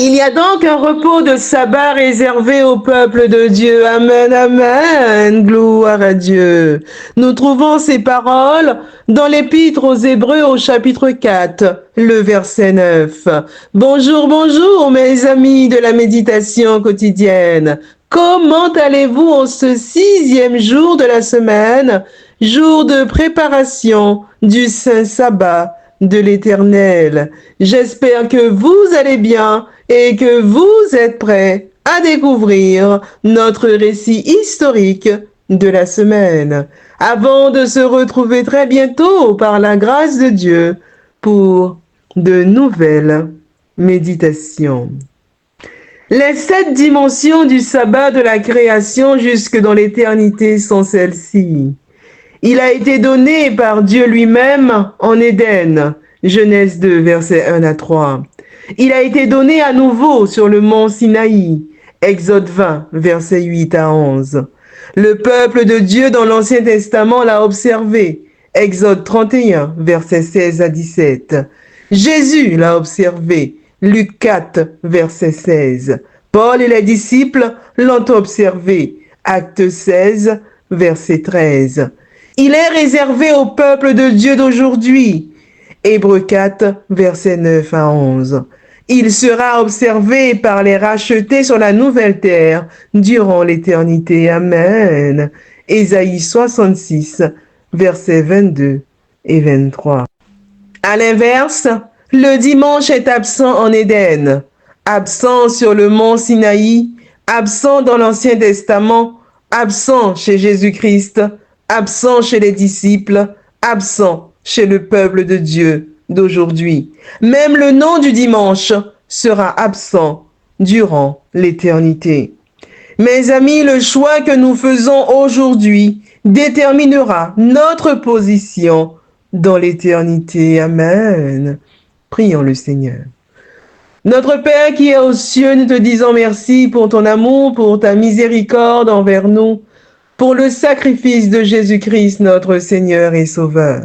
Il y a donc un repos de sabbat réservé au peuple de Dieu. Amen, amen. Gloire à Dieu. Nous trouvons ces paroles dans l'Épître aux Hébreux au chapitre 4, le verset 9. Bonjour, bonjour mes amis de la méditation quotidienne. Comment allez-vous en ce 6e jour de la semaine, jour de préparation du Saint Sabbat de l'Éternel? J'espère que vous allez bien et que vous êtes prêts à découvrir notre récit historique de la semaine, avant de se retrouver très bientôt par la grâce de Dieu pour de nouvelles méditations. Les 7 dimensions du sabbat de la création jusque dans l'éternité sont celles-ci. Il a été donné par Dieu lui-même en Éden, Genèse 2, versets 1 à 3. Il a été donné à nouveau sur le mont Sinaï, Exode 20, versets 8 à 11. Le peuple de Dieu dans l'Ancien Testament l'a observé, Exode 31, versets 16 à 17. Jésus l'a observé, Luc 4, verset 16. Paul et les disciples l'ont observé, Actes 16, verset 13. Il est réservé au peuple de Dieu d'aujourd'hui, Hébreux 4, versets 9 à 11. Il sera observé par les rachetés sur la nouvelle terre durant l'éternité. Amen. Ésaïe 66, versets 22 et 23. À l'inverse, le dimanche est absent en Éden, absent sur le mont Sinaï, absent dans l'Ancien Testament, absent chez Jésus-Christ, absent chez les disciples, absent chez le peuple de Dieu d'aujourd'hui. Même le nom du dimanche sera absent durant l'éternité. Mes amis, le choix que nous faisons aujourd'hui déterminera notre position dans l'éternité. Amen. Prions le Seigneur. Notre Père qui est aux cieux, nous te disons merci pour ton amour, pour ta miséricorde envers nous, pour le sacrifice de Jésus-Christ, notre Seigneur et Sauveur.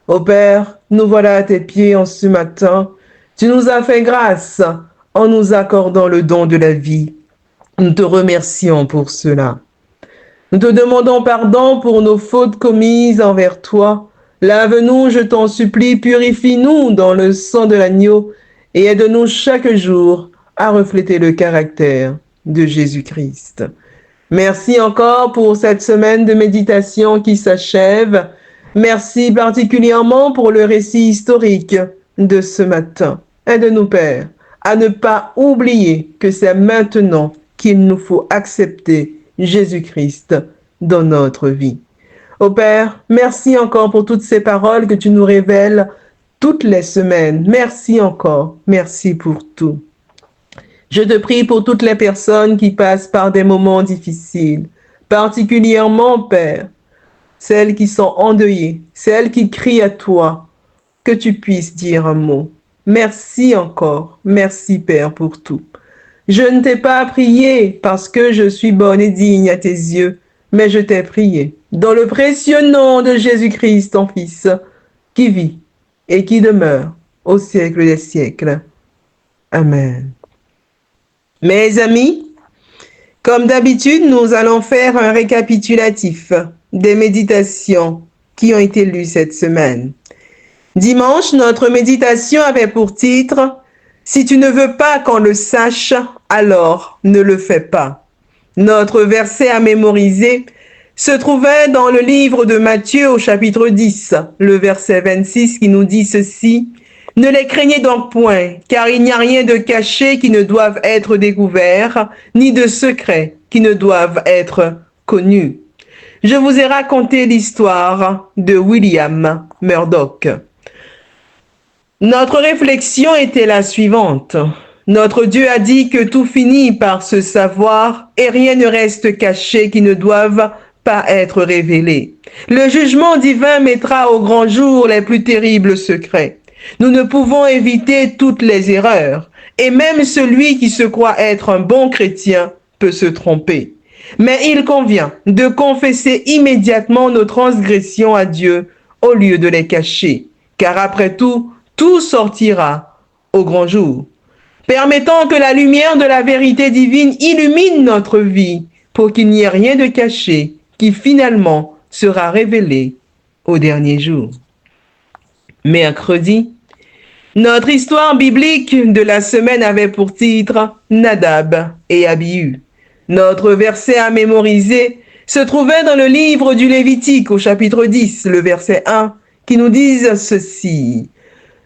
Ô Père, nous voilà à tes pieds en ce matin. Tu nous as fait grâce en nous accordant le don de la vie. Nous te remercions pour cela. Nous te demandons pardon pour nos fautes commises envers toi. Lave-nous, je t'en supplie, purifie-nous dans le sang de l'agneau et aide-nous chaque jour à refléter le caractère de Jésus-Christ. Merci encore pour cette semaine de méditation qui s'achève. Merci particulièrement pour le récit historique de ce matin. Aide-nous, Père, à ne pas oublier que c'est maintenant qu'il nous faut accepter Jésus-Christ dans notre vie. Ô Père, merci encore pour toutes ces paroles que tu nous révèles toutes les semaines. Merci encore. Merci pour tout. Je te prie pour toutes les personnes qui passent par des moments difficiles, particulièrement, Père, celles qui sont endeuillées, celles qui crient à toi, que tu puisses dire un mot. Merci encore. Merci, Père, pour tout. Je ne t'ai pas prié parce que je suis bonne et digne à tes yeux, mais je t'ai prié dans le précieux nom de Jésus-Christ, ton Fils, qui vit et qui demeure au siècle des siècles. Amen. Mes amis, comme d'habitude, nous allons faire un récapitulatif des méditations qui ont été lues cette semaine. Dimanche, notre méditation avait pour titre « Si tu ne veux pas qu'on le sache, alors ne le fais pas ». Notre verset à mémoriser se trouvait dans le livre de Matthieu au chapitre 10, le verset 26 qui nous dit ceci « Ne les craignez donc point, car il n'y a rien de caché qui ne doive être découvert, ni de secret qui ne doivent être connus. » Je vous ai raconté l'histoire de William Murdoch. Notre réflexion était la suivante. Notre Dieu a dit que tout finit par se savoir et rien ne reste caché qui ne doive pas être révélé. Le jugement divin mettra au grand jour les plus terribles secrets. Nous ne pouvons éviter toutes les erreurs, et même celui qui se croit être un bon chrétien peut se tromper. Mais il convient de confesser immédiatement nos transgressions à Dieu au lieu de les cacher, car après tout, tout sortira au grand jour. permettant que la lumière de la vérité divine illumine notre vie pour qu'il n'y ait rien de caché qui finalement sera révélé au dernier jour. Mercredi, notre histoire biblique de la semaine avait pour titre Nadab et Abihu. Notre verset à mémoriser se trouvait dans le livre du Lévitique au chapitre 10, le verset 1, qui nous dit ceci.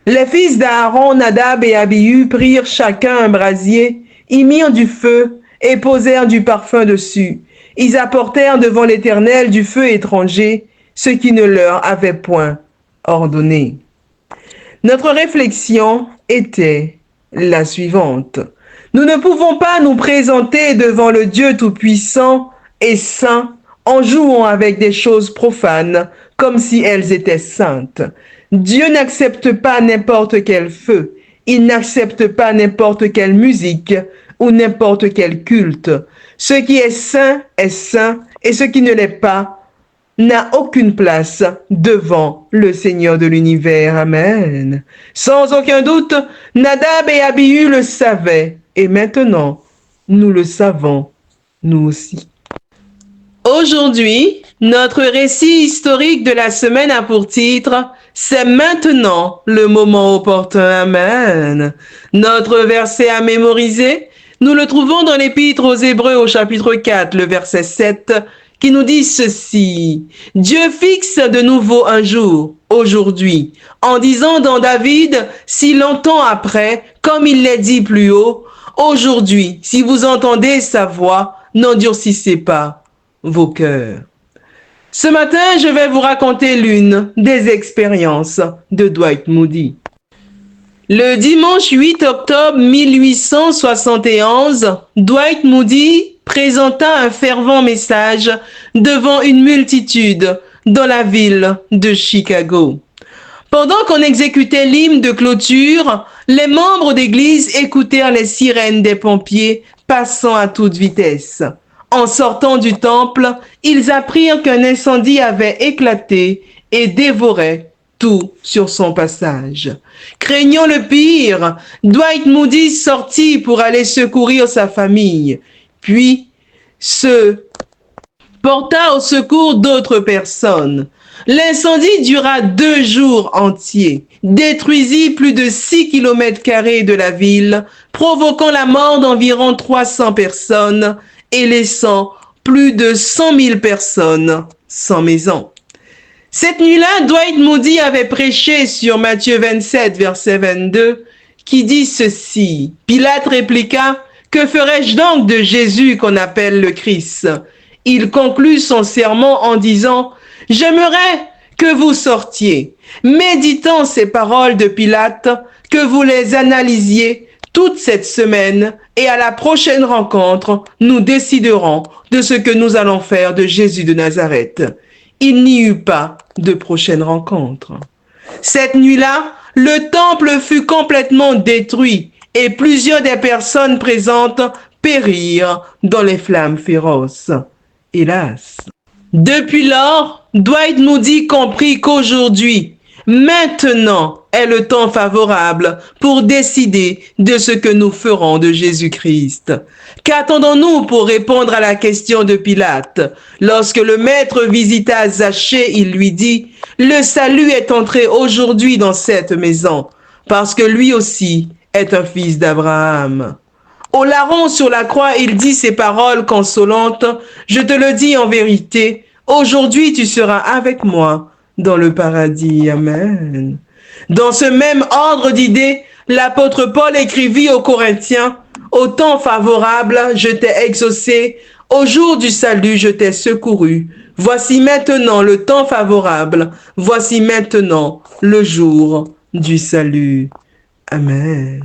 Les fils d'Aaron, Nadab et Abihu prirent chacun un brasier, y mirent du feu et posèrent du parfum dessus. Ils apportèrent devant l'Éternel du feu étranger, ce qui ne leur avait point ordonné. Notre réflexion était la suivante. Nous ne pouvons pas nous présenter devant le Dieu Tout-Puissant et Saint en jouant avec des choses profanes comme si elles étaient saintes. Dieu n'accepte pas n'importe quel feu, il n'accepte pas n'importe quelle musique ou n'importe quel culte. Ce qui est saint et ce qui ne l'est pas n'a aucune place devant le Seigneur de l'univers. Amen. Sans aucun doute, Nadab et Abihu le savaient et maintenant, nous le savons, nous aussi. Aujourd'hui, notre récit historique de la semaine a pour titre « C'est maintenant le moment opportun. Amen ». Notre verset à mémoriser, nous le trouvons dans l'Épître aux Hébreux au chapitre 4, le verset 7, qui nous dit ceci. « Dieu fixe de nouveau un jour, aujourd'hui, en disant dans David, si longtemps après, comme il l'a dit plus haut, aujourd'hui, si vous entendez sa voix, n'endurcissez pas vos cœurs. » Ce matin, je vais vous raconter l'une des expériences de Dwight Moody. Le dimanche 8 octobre 1871, Dwight Moody présenta un fervent message devant une multitude dans la ville de Chicago. Pendant qu'on exécutait l'hymne de clôture, les membres d'église écoutèrent les sirènes des pompiers passant à toute vitesse. En sortant du temple, ils apprirent qu'un incendie avait éclaté et dévorait tout sur son passage. Craignant le pire, Dwight Moody sortit pour aller secourir sa famille, puis se porta au secours d'autres personnes. L'incendie dura 2 jours entiers, détruisit plus de 6 km² de la ville, provoquant la mort d'environ 300 personnes et laissant plus de 100 000 personnes sans maison. Cette nuit-là, Dwight Moody avait prêché sur Matthieu 27, verset 22, qui dit ceci. Pilate répliqua, « Que ferais-je donc de Jésus qu'on appelle le Christ ?» Il conclut son sermon en disant, « J'aimerais que vous sortiez, méditant ces paroles de Pilate, que vous les analysiez toute cette semaine et à la prochaine rencontre, nous déciderons de ce que nous allons faire de Jésus de Nazareth. » Il n'y eut pas de prochaine rencontre. Cette nuit-là, le temple fut complètement détruit et plusieurs des personnes présentes périrent dans les flammes féroces. Hélas. Depuis lors, Dwight Moody comprit qu'aujourd'hui, maintenant est le temps favorable pour décider de ce que nous ferons de Jésus-Christ. Qu'attendons-nous pour répondre à la question de Pilate? Lorsque le maître visita Zachée, il lui dit, « Le salut est entré aujourd'hui dans cette maison, parce que lui aussi est un fils d'Abraham. » Au larron sur la croix, il dit ces paroles consolantes, « Je te le dis en vérité, aujourd'hui tu seras avec moi dans le paradis. » Amen. Dans ce même ordre d'idées, l'apôtre Paul écrivit aux Corinthiens, « Au temps favorable, je t'ai exaucé, au jour du salut, je t'ai secouru. Voici maintenant le temps favorable, voici maintenant le jour du salut. » Amen.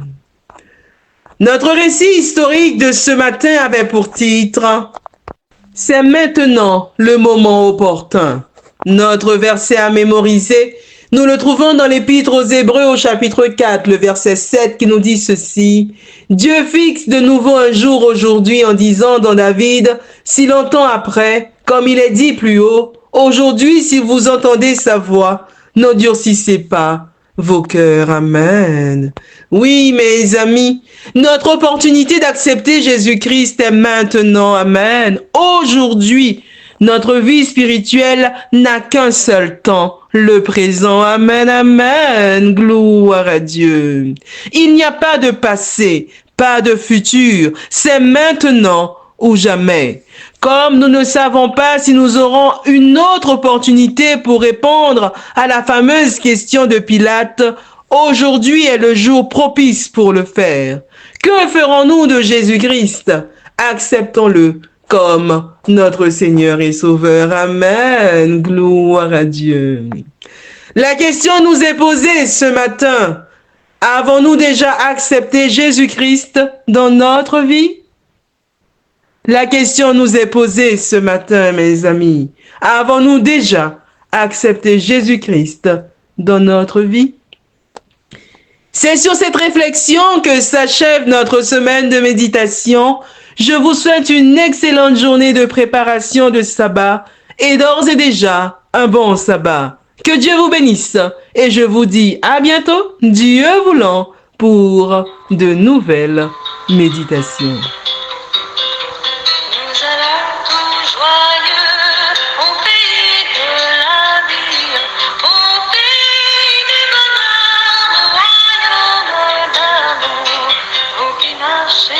Notre récit historique de ce matin avait pour titre « C'est maintenant le moment opportun ». Notre verset à mémoriser, nous le trouvons dans l'Épître aux Hébreux au chapitre 4, le verset 7 qui nous dit ceci. « Dieu fixe de nouveau un jour aujourd'hui en disant dans David, si longtemps après, comme il est dit plus haut, aujourd'hui si vous entendez sa voix, n'endurcissez pas vos cœurs. Amen. Oui, mes amis, notre opportunité d'accepter Jésus-Christ est maintenant. Amen. Aujourd'hui, notre vie spirituelle n'a qu'un seul temps, le présent. Amen, amen. Gloire à Dieu. Il n'y a pas de passé, pas de futur. C'est maintenant ou jamais. Comme nous ne savons pas si nous aurons une autre opportunité pour répondre à la fameuse question de Pilate, aujourd'hui est le jour propice pour le faire. Que ferons-nous de Jésus-Christ? Acceptons-le comme notre Seigneur et Sauveur. Amen. Gloire à Dieu. La question nous est posée ce matin. Avons-nous déjà accepté Jésus-Christ dans notre vie? La question nous est posée ce matin, mes amis. Avons-nous déjà accepté Jésus-Christ dans notre vie? C'est sur cette réflexion que s'achève notre semaine de méditation. Je vous souhaite une excellente journée de préparation de sabbat et d'ores et déjà un bon sabbat. Que Dieu vous bénisse et je vous dis à bientôt, Dieu voulant, pour de nouvelles méditations. Chez